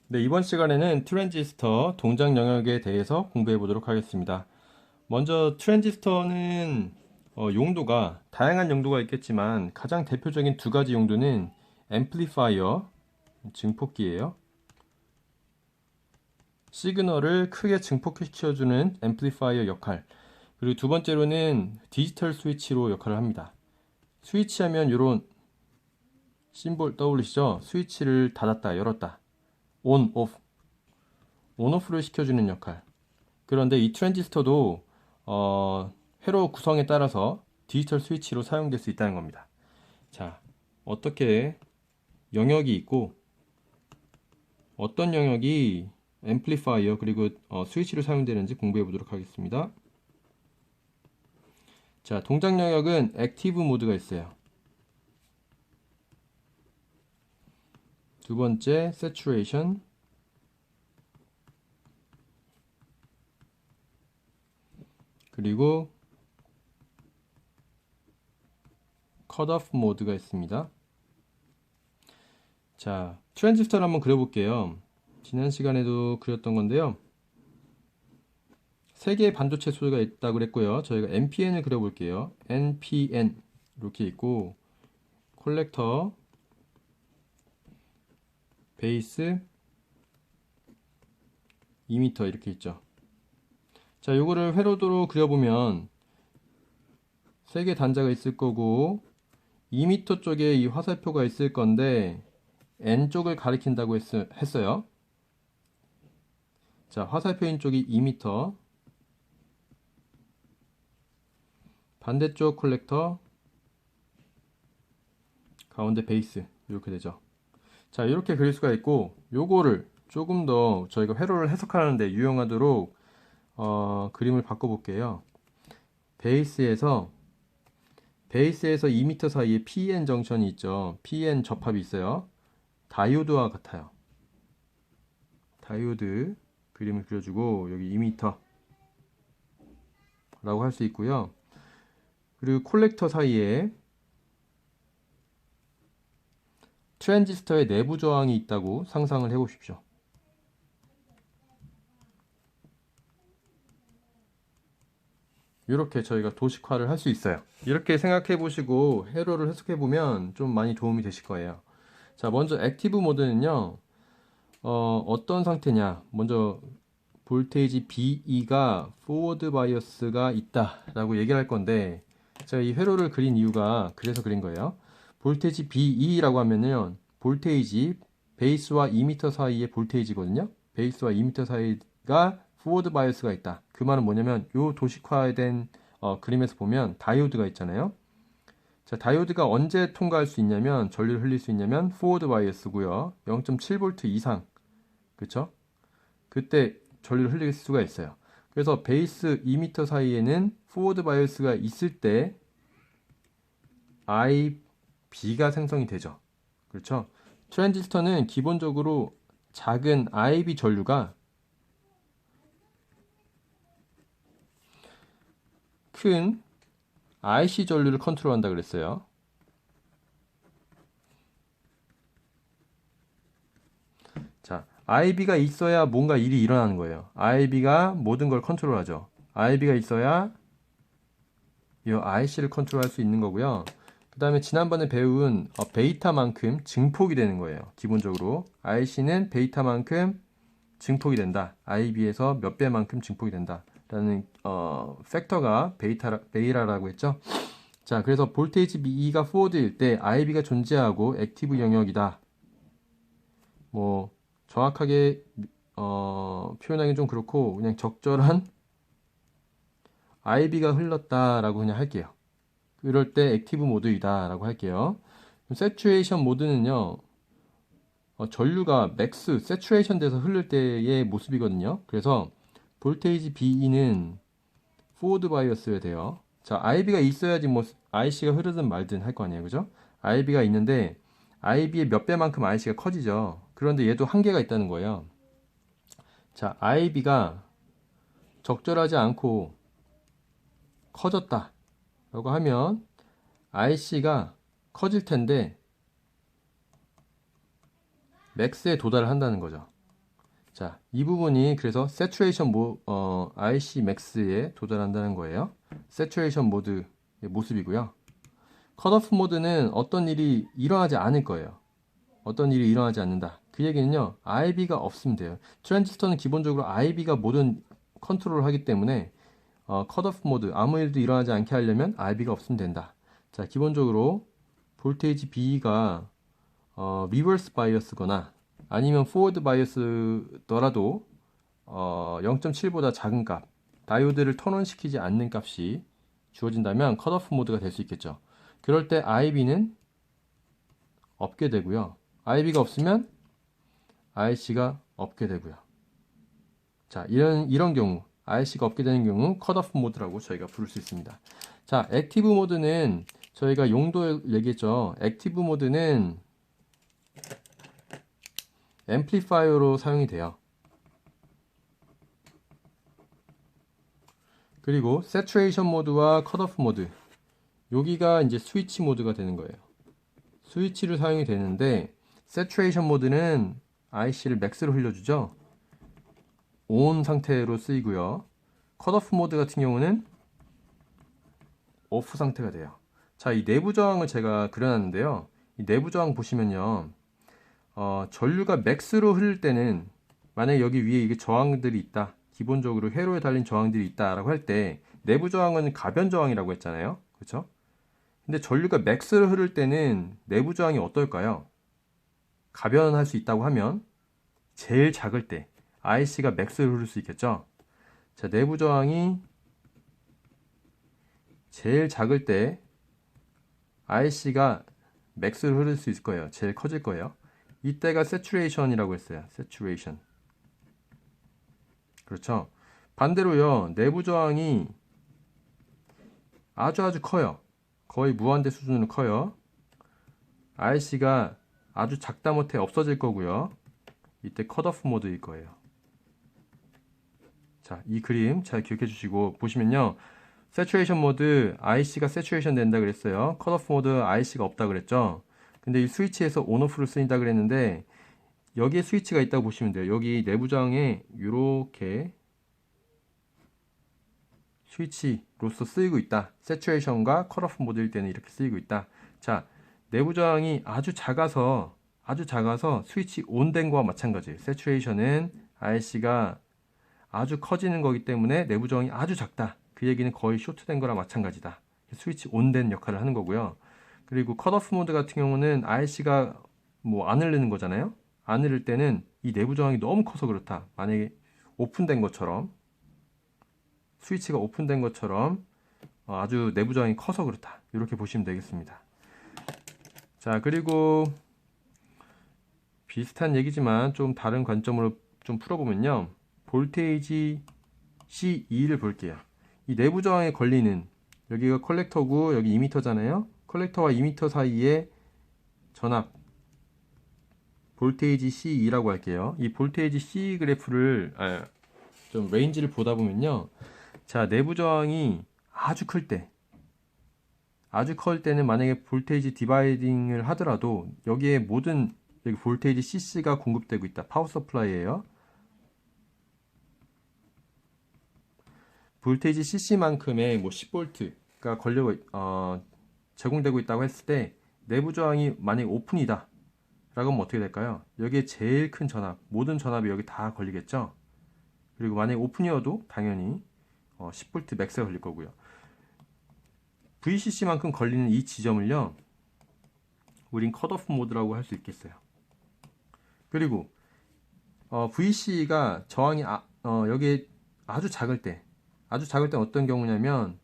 네, 이번 시간에는 트랜지스터 동작 영역에 대해서 공부해 보도록 하겠습니다. 먼저 트랜지스터는 용도가 다양한 용도가 있겠지만 가장 대표적인 두 가지 용도는 앰플리파이어, 증폭기예요. 시그널을 크게 증폭시켜주는 앰플리파이어 역할. 그리고 두 번째로는 디지털 스위치로 역할을 합니다. 스위치 하면 이런 심볼 떠올리시죠? 스위치를 닫았다, 열었다. 온, 오프. 온오프를 시켜주는 역할. 그런데 이 트랜지스터도 회로 구성에 따라서 디지털 스위치로 사용될 수 있다는 겁니다. 자, 어떻게 영역이 있고 어떤 영역이 앰플리파이어 그리고 스위치로 사용되는지 공부해 보도록 하겠습니다. 자, 동작 영역은 액티브 모드가 있어요. 두 번째, saturation. 그리고 컷오프 모드가 있습니다. 자, 트랜지스터를 한번 그려볼게요. 지난 시간에도 그렸던 건데요. 세 개의 반도체 소재가 있다고 그랬고요. 저희가 NPN을 그려볼게요. NPN 이렇게 있고 콜렉터, 베이스, 이미터 이렇게 있죠. 자, 요거를 회로도로 그려보면 세 개 단자가 있을 거고 2m 쪽에 이 화살표가 있을 건데 N쪽을 가리킨다고 했어요. 자, 화살표인 쪽이 2m, 반대쪽 콜렉터, 가운데 베이스 이렇게 되죠. 자, 이렇게 그릴 수가 있고 요거를 조금 더 저희가 회로를 해석하는데 유용하도록 그림을 바꿔볼게요. 베이스에서 2m 사이에 PN 정션이 있죠. PN 접합이 있어요. 다이오드와 같아요. 다이오드 그림을 그려주고 여기 2m 라고 할 수 있고요. 그리고 콜렉터 사이에 트랜지스터의 내부 저항이 있다고 상상을 해 보십시오. 이렇게 저희가 도식화를 할 수 있어요. 이렇게 생각해 보시고 회로를 해석해 보면 좀 많이 도움이 되실 거예요. 자, 먼저 액티브 모드는요. 어떤 상태냐? 먼저 볼테이지 BE가 포워드 바이어스가 있다라고 얘기를 할 건데 제가 이 회로를 그린 이유가 그래서 그린 거예요. 볼테이지 BE라고 하면은 볼테이지 베이스와 2m 사이의 볼테이지거든요. 베이스와 2m 사이가 포워드 바이어스가 있다. 그 말은 뭐냐면 요 도식화된 그림에서 보면 다이오드가 있잖아요. 자, 다이오드가 언제 통과할 수 있냐면 전류를 흘릴 수 있냐면 포워드 바이어스고요. 0.7V 이상. 그쵸? 그때 전류를 흘릴 수가 있어요. 그래서 베이스 2m 사이에는 포워드 바이어스가 있을 때 IB가 생성이 되죠. 그렇죠? 트랜지스터는 기본적으로 작은 IB 전류가 큰 IC 전류를 컨트롤한다 그랬어요. 자, IB가 있어야 뭔가 일이 일어나는 거예요. IB가 모든 걸 컨트롤하죠. IB가 있어야 이 IC를 컨트롤할 수 있는 거고요. 그 다음에 지난번에 배운 베이타만큼 증폭이 되는 거예요. 기본적으로 IC는 베이타만큼 증폭이 된다. IB에서 몇 배만큼 증폭이 된다. 라는 팩터가 베이라라고 했죠. 자, 그래서 볼테이지 B가 포워드일 때 IB가 존재하고 액티브 영역이다. 뭐 정확하게 표현하기 좀 그렇고 그냥 적절한 IB가 흘렀다라고 그냥 할게요. 이럴 때 액티브 모드이다라고 할게요. 세츄레이션 모드는요. 전류가 맥스, 세츄레이션 돼서 흐를 때의 모습이거든요. 그래서 볼테이지 BE는 포워드 바이어스여야 돼요. 자, IB가 있어야지 뭐 IC가 흐르든 말든 할 거 아니에요. 그죠? IB가 있는데 IB의 몇 배만큼 IC가 커지죠. 그런데 얘도 한계가 있다는 거예요. 자, IB가 적절하지 않고 커졌다 라고 하면 IC가 커질 텐데 맥스에 도달을 한다는 거죠. 자, 이 부분이 그래서 saturation IC max에 도달한다는 거예요. saturation 모드의 모습이고요. 컷오프 모드는 어떤 일이 일어나지 않을 거예요. 어떤 일이 일어나지 않는다. 그 얘기는요, IB가 없으면 돼요. 트랜지스터는 기본적으로 IB가 모든 컨트롤을 하기 때문에 컷오프 모드, 아무 일도 일어나지 않게 하려면 IB가 없으면 된다. 자, 기본적으로 볼테이지 B가 리버스 바이어스거나 아니면 포워드 바이어스더라도 0.7보다 작은 값, 다이오드를 턴온시키지 않는 값이 주어진다면 컷오프 모드가 될 수 있겠죠. 그럴 때 IB는 없게 되고요. IB가 없으면 IC가 없게 되고요. 자, 이런 경우 IC가 없게 되는 경우 컷오프 모드라고 저희가 부를 수 있습니다. 자, 액티브 모드는 저희가 용도 얘기했죠. 액티브 모드는 앰플리파이어로 사용이 돼요. 그리고 세츄레이션 모드와 컷오프 모드, 여기가 이제 스위치 모드가 되는 거예요. 스위치를 사용이 되는데 세츄레이션 모드는 IC를 맥스로 흘려주죠. 온 상태로 쓰이고요. 컷오프 모드 같은 경우는 오프 상태가 돼요. 자, 이 내부 저항을 제가 그려놨는데요. 이 내부 저항 보시면요. 전류가 맥스로 흐를 때는 만약에 여기 위에 이게 저항들이 있다. 기본적으로 회로에 달린 저항들이 있다라고 할 때 내부 저항은 가변 저항이라고 했잖아요. 그렇죠? 근데 전류가 맥스로 흐를 때는 내부 저항이 어떨까요? 가변할 수 있다고 하면 제일 작을 때 IC가 맥스로 흐를 수 있겠죠? 자, 내부 저항이 제일 작을 때 IC가 맥스로 흐를 수 있을 거예요. 제일 커질 거예요. 이때가 세츄레이션이라고 했어요. 세츄레이션. 그렇죠? 반대로요. 내부 저항이 아주 커요. 거의 무한대 수준으로 커요. IC가 아주 작다 못해 없어질 거고요. 이때 컷오프 모드일 거예요. 자, 이 그림 잘 기억해 주시고 보시면요. 세츄레이션 모드 IC가 세츄레이션 된다 그랬어요. 컷오프 모드 IC가 없다 그랬죠. 근데 이 스위치에서 온오프를 쓰인다 그랬는데 여기에 스위치가 있다고 보시면 돼요. 여기 내부 저항에 이렇게 스위치로서 쓰이고 있다. 세츄레이션과 컷오프 모드일 때는 이렇게 쓰이고 있다. 자, 내부 저항이 아주 작아서 스위치 온된 거와 마찬가지예요. 세츄레이션은 IC가 아주 커지는 거기 때문에 내부 저항이 아주 작다. 그 얘기는 거의 쇼트된 거랑 마찬가지다. 스위치 온된 역할을 하는 거고요. 그리고 컷오프 모드 같은 경우는 IC가 안 흐르는 거잖아요. 안 흐를 때는 이 내부 저항이 너무 커서 그렇다. 만약에 오픈된 것처럼 스위치가 오픈된 것처럼 아주 내부 저항이 커서 그렇다. 이렇게 보시면 되겠습니다. 자, 그리고 비슷한 얘기지만 좀 다른 관점으로 좀 풀어보면요. 볼테이지 C2를 볼게요. 이 내부 저항에 걸리는 여기가 컬렉터고 여기 이미터잖아요. 컬렉터와 이미터 사이에 전압 볼테이지 C2라고 할게요. 이 볼테이지 C 그래프를 좀 레인지를 보다 보면요. 자, 내부 저항이 아주 클 때는 만약에 볼테이지 디바이딩을 하더라도 여기에 모든 여기 볼테이지 CC가 공급되고 있다. 파워 서플라이예요. 볼테이지 CC만큼의 10V가 제공되고 있다고 했을 때 내부 저항이 만약에 오픈이다 라고 하면 어떻게 될까요? 여기에 제일 큰 전압, 모든 전압이 여기 다 걸리겠죠? 그리고 만약에 오픈이어도 당연히 10V 맥스가 걸릴 거고요. VCC만큼 걸리는 이 지점을요, 우린 컷오프 모드라고 할 수 있겠어요. 그리고 VC가 저항이 여기에 아주 작을 때 어떤 경우냐면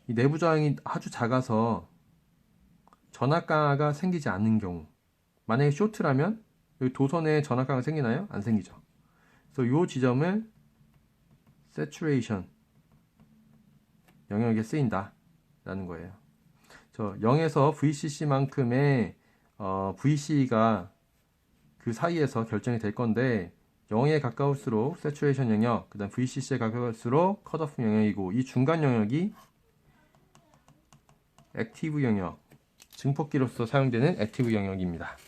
이 내부 저항이 아주 작아서 전압 강화가 생기지 않는 경우, 만약에 쇼트라면 여기 도선에 전압 강화가 생기나요? 안 생기죠. 그래서 이 지점을 saturation 영역에 쓰인다 라는 거예요. 0에서 VCC만큼의 VC가 그 사이에서 결정이 될 건데 0에 가까울수록 saturation 영역, 그 다음 VCC에 가까울수록 컷오프 영역이고 이 중간 영역이 액티브 영역, 증폭기로서 사용되는 액티브 영역입니다.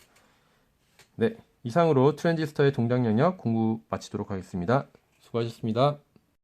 네, 이상으로 트랜지스터의 동작 영역 공부 마치도록 하겠습니다. 수고하셨습니다.